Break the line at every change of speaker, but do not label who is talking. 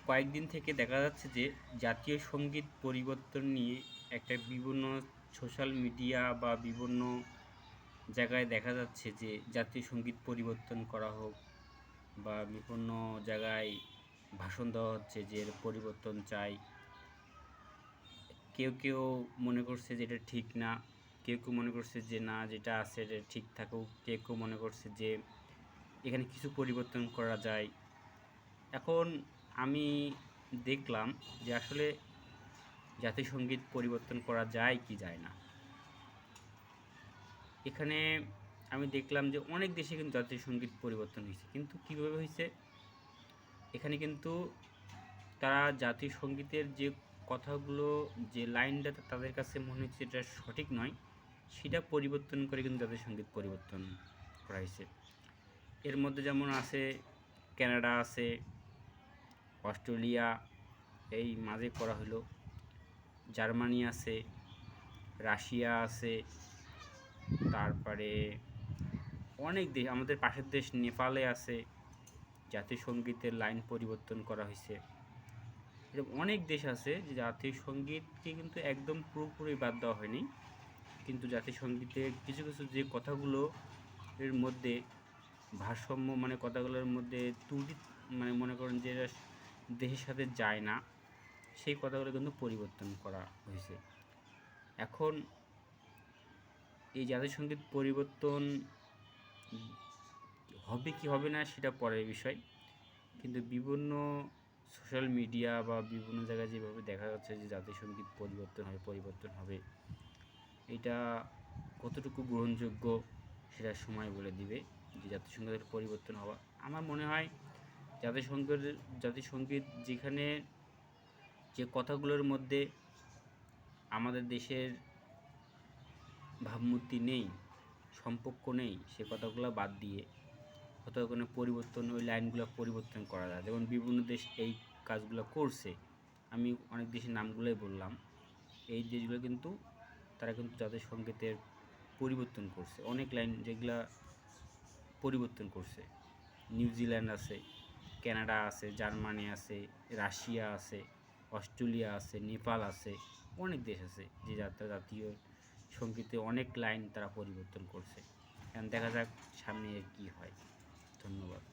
কয়েকদিন থেকে দেখা যাচ্ছে যে জাতীয় সঙ্গীত পরিবর্তন নিয়ে একটা বিভিন্ন সোশ্যাল মিডিয়া বা বিভিন্ন জায়গায় দেখা যাচ্ছে যে জাতীয় সঙ্গীত পরিবর্তন করা হোক বা বিভিন্ন জায়গায় ভাষণ দেওয়া হচ্ছে যে এর পরিবর্তন চাই। কেউ কেউ মনে করছে যে এটা ঠিক না, কেউ কেউ মনে করছে যে না, যেটা আছে এটা ঠিক থাকুক, কেউ কেউ মনে করছে যে এখানে কিছু পরিবর্তন করা যায়। এখন আমি দেখলাম যে আসলে জাতীয় সঙ্গীত পরিবর্তন করা যায় কি যায় না। এখানে আমি দেখলাম যে অনেক দেশে কিন্তু জাতীয় সঙ্গীত পরিবর্তন হয়েছে, কিন্তু কীভাবে হয়েছে, এখানে কিন্তু তারা জাতীয় সঙ্গীতের যে কথাগুলো, যে লাইনটা তাদের কাছে মনে হচ্ছে এটা সঠিক নয়, সেটা পরিবর্তন করে কিন্তু জাতীয় সঙ্গীত পরিবর্তন করা হয়েছে। এর মধ্যে যেমন আছে কানাডা, আছে অস্ট্রেলিয়া, এই মাঝে করা হলো, জার্মানি আছে, রাশিয়া আছে, তারপরে অনেক দেশ, আমাদের পাশের দেশ নেপালে আছে, জাতীয় সঙ্গীতের লাইন পরিবর্তন করা হয়েছে। এরকম অনেক দেশ আছে যে জাতীয় সঙ্গীতকে কিন্তু একদম পুরোপুরি বাদ দেওয়া হয়নি, কিন্তু জাতীয় সঙ্গীতের কিছু কিছু যে কথাগুলো এর মধ্যে ভারসাম্য, মানে কথাগুলোর মধ্যে ত্রুটি, মানে মনে করেন যে দেশের সাথে যায় না, সেই কথাগুলো কিন্তু পরিবর্তন করা হয়েছে। এখন এই জাতীয় সঙ্গীত পরিবর্তন হবে কি হবে না সেটা পরের বিষয়, কিন্তু বিভিন্ন সোশ্যাল মিডিয়া বা বিভিন্ন জায়গায় যেভাবে দেখা যাচ্ছে যে জাতীয় সঙ্গীত পরিবর্তন হবে, এটা কতটুকু গ্রহণযোগ্য সেটা সময় বলে দিবে যে জাতীয় সঙ্গীতের পরিবর্তন হওয়া। আমার মনে হয় জাতীয় সঙ্গীত যেখানে যে কথাগুলোর মধ্যে আমাদের দেশের ভাবমূর্তি নেই, সম্পর্ক নেই, সে কথাগুলো বাদ দিয়ে কোথাও কোনো পরিবর্তন, ওই লাইনগুলো পরিবর্তন করা যায়। যেমন বিভিন্ন দেশ এই কাজগুলো করছে, আমি অনেক দেশের নামগুলোই বললাম। এই দেশগুলো কিন্তু তারা কিন্তু জাতীয় সঙ্গীতের পরিবর্তন করছে, অনেক লাইন যেগুলা পরিবর্তন করছে। নিউজিল্যান্ড আছে, কানাডা আছে, জার্মানি আছে, রাশিয়া আছে, অস্ট্রেলিয়া আছে, নেপাল আছে, অনেক দেশ আছে যে জাতীয় সঙ্গীতে অনেক লাইন তারা পরিবর্তন করছে। এখন দেখা যাক সামনে কী হয়। ধন্যবাদ।